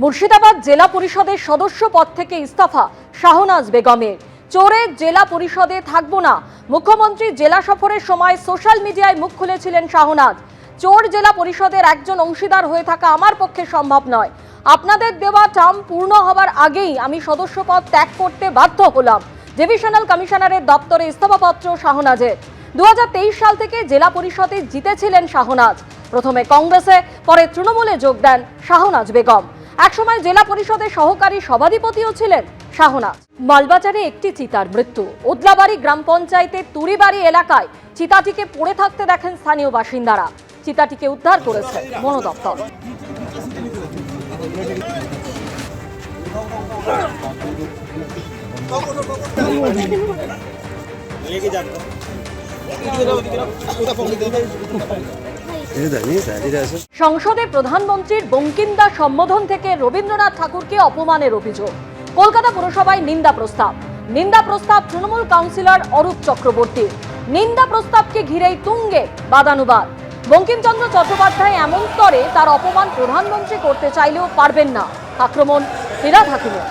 মুর্শিদাবাদ জেলা পরিষদের সদস্য পদ থেকে ইস্তফা শাহনাজ বেগমের। চোরে জেলা পরিষদে থাকবো না, মুখ্যমন্ত্রী জেলা সফরের সময় সোশ্যাল মিডিয়ায় মুখ খুলেছিলেন শাহনাজ। চোর জেলা পরিষদের একজন অংশীদার হয়ে থাকা আমার পক্ষে সম্ভব নয়। আপনাদের দেওয়া টার্ম পূর্ণ হবার আগেই আমি সদস্য পদ ত্যাগ করতে বাধ্য হলাম। ডিভিশনাল কমিশনারের দপ্তরে ইস্তফাপত্র শাহনাজের। 2023 সাল থেকে জেলা পরিষদে জিতেছিলেন শাহনাজ। প্রথমে কংগ্রেসে, পরে তৃণমূলে যোগ দেন শাহনাজ বেগম। একসময় জেলা পরিষদের সহকারী সভাধিপতিও ছিলেন শাহনাজ। মালবাজারে একটি চিতার মৃত্যু। ওদলাবাড়ি গ্রাম পঞ্চায়েতের তুরিবাড়ি এলাকায় চিতাটিকে পড়ে থাকতে দেখেন স্থানীয় বাসিন্দারা। চিতাটিকে উদ্ধার করেছে বন দপ্তর। সংসদে প্রধানমন্ত্রীর বঙ্কিমদা সম্বোধন থেকে রবীন্দ্রনাথ ঠাকুরকে অপমানের অভিযোগ। কলকাতা পুরসভায় নিন্দা প্রস্তাব তৃণমূল কাউন্সিলর অরূপ চক্রবর্তী। নিন্দা প্রস্তাবকে ঘিরেই তুঙ্গে বাদানুবাদ। বঙ্কিমচন্দ্র চট্টোপাধ্যায় এমন স্তরে তার অপমান প্রধানমন্ত্রী করতে চাইলেও পারবেন না, আক্রমণ ফিরহাদ হাকিমের।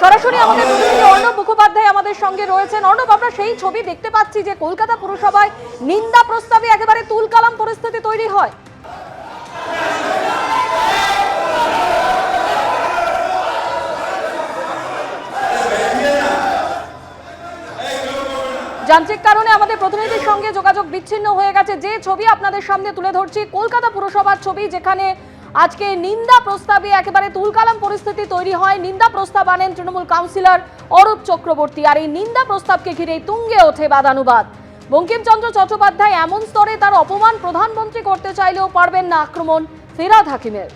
সরাসরি আমাদের প্রতিনিধি অর্ণব মুখোপাধ্যায় আমাদের সঙ্গে রয়েছেন। অর্ণব, আমরা সেই ছবি দেখতে পাচ্ছি যে কলকাতা পুরসভায় নিন্দা প্রস্তাবে একেবারে তুলকালাম পরিস্থিতি তৈরি হয়। যান্ত্রিক কারণে আমাদের প্রতিনিধির সঙ্গে যোগাযোগ বিচ্ছিন্ন হয়ে গেছে। যে ছবি আপনাদের সামনে তুলে ধরছি কলকাতা পুরসভার ছবি, যেখানে আজকে নিন্দা প্রস্তাবে একেবারে তুলকালাম পরিস্থিতি তৈরি হয়। নিন্দা প্রস্তাব আনেন তৃণমূল কাউন্সিলর অরূপ চক্রবর্তী, আর এই নিন্দা প্রস্তাবকে ঘিরেই তুঙ্গে ওঠে বাদানুবাদ। বঙ্কিমচন্দ্র চট্টোপাধ্যায় এমন স্তরে তার অপমান প্রধানমন্ত্রী করতে চাইলেও পারবেন না, আক্রমণ ফিরহাদ হাকিমের।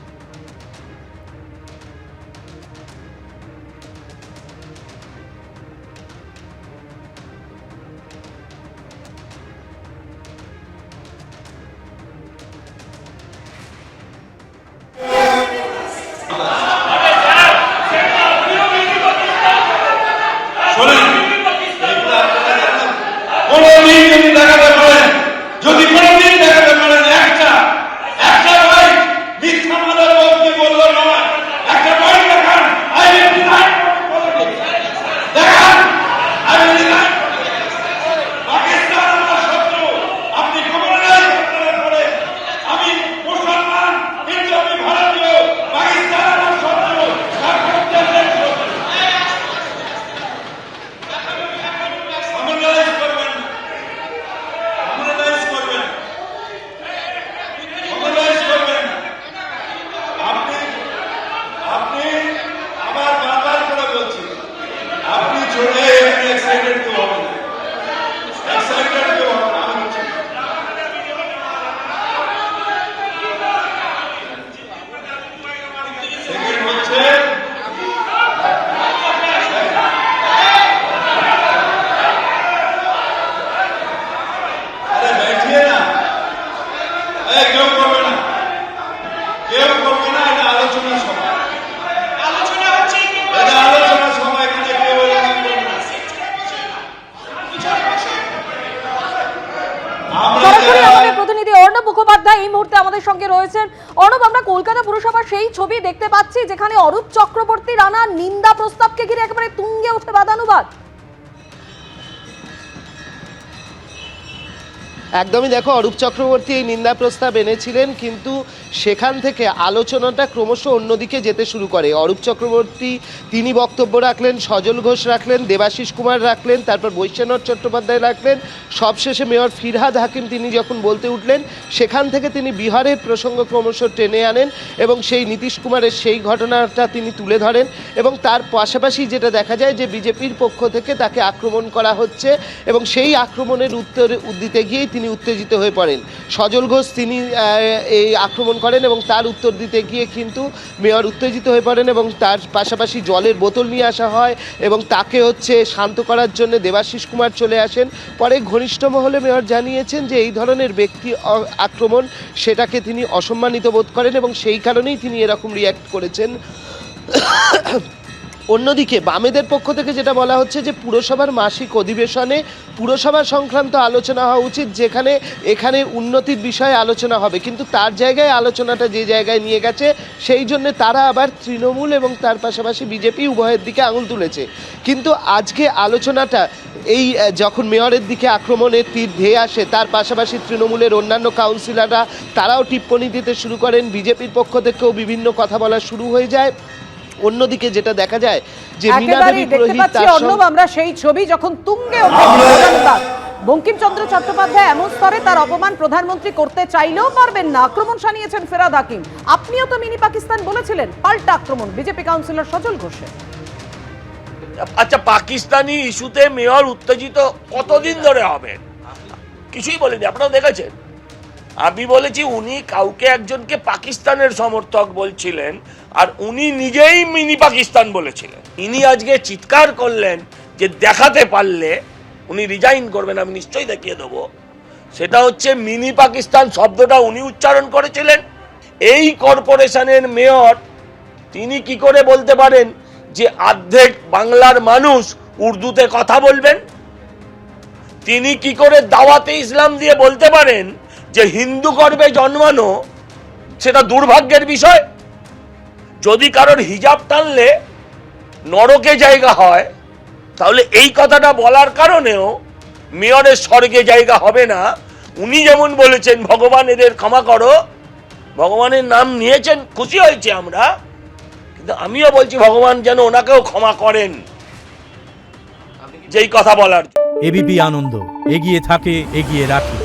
প্রতিনিধি অর্ণব মুখোপাধ্যায় এই মুহূর্তে আমাদের সঙ্গে রয়েছেন। অর্ণব, আমরা কলকাতা পুরসভার সেই ছবি দেখতে পাচ্ছি যেখানে অরূপ চক্রবর্তীর আনা নিন্দা প্রস্তাবকে ঘিরে একেবারে তুঙ্গে ওঠে বাদানুবাদ। একদমই দেখো, অরূপ চক্রবর্তী এই নিন্দা প্রস্তাব এনেছিলেন, কিন্তু সেখান থেকে আলোচনাটা ক্রমশ অন্যদিকে যেতে শুরু করে। অরূপ চক্রবর্তী তিনি বক্তব্য রাখলেন, সজল ঘোষ রাখলেন, দেবাশিস কুমার রাখলেন, তারপর বৈশ্বনাথ চট্টোপাধ্যায় রাখলেন, সবশেষে মেয়র ফিরহাদ হাকিম তিনি যখন বলতে উঠলেন, সেখান থেকে তিনি বিহারের প্রসঙ্গ ক্রমশ টেনে আনেন এবং সেই নীতিশ কুমারের সেই ঘটনাটা তিনি তুলে ধরেন। এবং তার পাশাপাশি যেটা দেখা যায় যে বিজেপির পক্ষ থেকে তাকে আক্রমণ করা হচ্ছে এবং সেই আক্রমণের উত্তর দিতে গিয়েই তিনি উত্তেজিত হয়ে পড়েন। সজল ঘোষ তিনি এই আক্রমণ করেন এবং তার উত্তর দিতে গিয়ে কিন্তু মেয়র উত্তেজিত হয়ে পড়েন এবং তার পাশাপাশি জলের বোতল নিয়ে আসা হয় এবং তাকে শান্ত করার জন্য দেবাশিস কুমার চলে আসেন। পরে ঘনিষ্ঠ মহলে মেয়র জানিয়েছেন যে এই ধরনের ব্যক্তি আক্রমণ সেটাকে তিনি অসম্মানিত বোধ করেন এবং সেই কারণেই তিনি এরকম রিয়্যাক্ট করেছেন। অন্যদিকে বামেদের পক্ষ থেকে যেটা বলা হচ্ছে যে পুরসভার মাসিক অধিবেশনে পুরসভা সংক্রান্ত আলোচনা হওয়া উচিত, যেখানে এখানে উন্নতির বিষয়ে আলোচনা হবে, কিন্তু তার জায়গায় আলোচনাটা যে জায়গায় নিয়ে গেছে সেই জন্য তারা আবার তৃণমূল এবং তার পাশাপাশি বিজেপি উভয়ের দিকে আঙুল তুলেছে। কিন্তু আজকে আলোচনাটা এই যখন মেয়রের দিকে আক্রমণের তীর ধেয়ে আসে, তার পাশাপাশি তৃণমূলের অন্যান্য কাউন্সিলররা তারাও টিপ্পনী দিতে শুরু করেন, বিজেপির পক্ষ থেকেও বিভিন্ন কথা বলা শুরু হয়ে যায়। অন্যদিকে যেটা দেখা যায় যে মীনা দেবী পুরোহিত তার অর্ণব, আমরা সেই ছবি যখন তুঙ্গে ওঠে বিরোধিতার, বঙ্কিমচন্দ্র চট্টোপাধ্যায় এমন স্তরে তার অপমান প্রধানমন্ত্রী করতে চাইলেও পারবেন না, আক্রমণ শানিয়েছেন ফেরাদ হাকিম। আপনিও তো মিনি পাকিস্তান বলেছিলেন, পাল্টা আক্রমণ বিজেপি কাউন্সিলর সজল ঘোষের। আচ্ছা, পাকিস্তানি ইস্যুতে মেয়র উত্তেজিত কতদিন ধরে হবেন? কিছুই বলেনি, আপনারা দেখেছেন। আমি বলেছি উনি কাউকে একজনকে পাকিস্তানের সমর্থক বলছিলেন, আর উনি নিজেই মিনি পাকিস্তান বলেছিলেন। ইনি আজকে চিৎকার করলেন যে দেখাতে পারলে উনি রিজাইন করবেন, আমি নিশ্চয়ই দেখিয়ে দেবো। সেটা হচ্ছে মিনি পাকিস্তান শব্দটা উনি উচ্চারণ করেছিলেন। এই কর্পোরেশনের মেয়র তিনি কি করে বলতে পারেন যে অর্ধেক বাংলার মানুষ উর্দুতে কথা বলবেন? তিনি কি করে দাওয়াতে ইসলাম দিয়ে বলতে পারেন যে হিন্দু গর্ভে জন্মানো সেটা দুর্ভাগ্যের বিষয়? যদি কারোর হিজাব টানলে নরকে জায়গা হয়, তাহলে এই কথাটা বলার কারণেও মেয়রের স্বর্গে জায়গা হবে না। উনি যেমন বলেছেন ভগবান এদের ক্ষমা করো, ভগবানের নাম নিয়েছেন, খুশি হয়েছে আমরা, কিন্তু আমিও বলছি ভগবান যেন ওনাকেও ক্ষমা করেন যেই কথা বলার। এবিপি আনন্দ, এগিয়ে থাকে, এগিয়ে রাখে।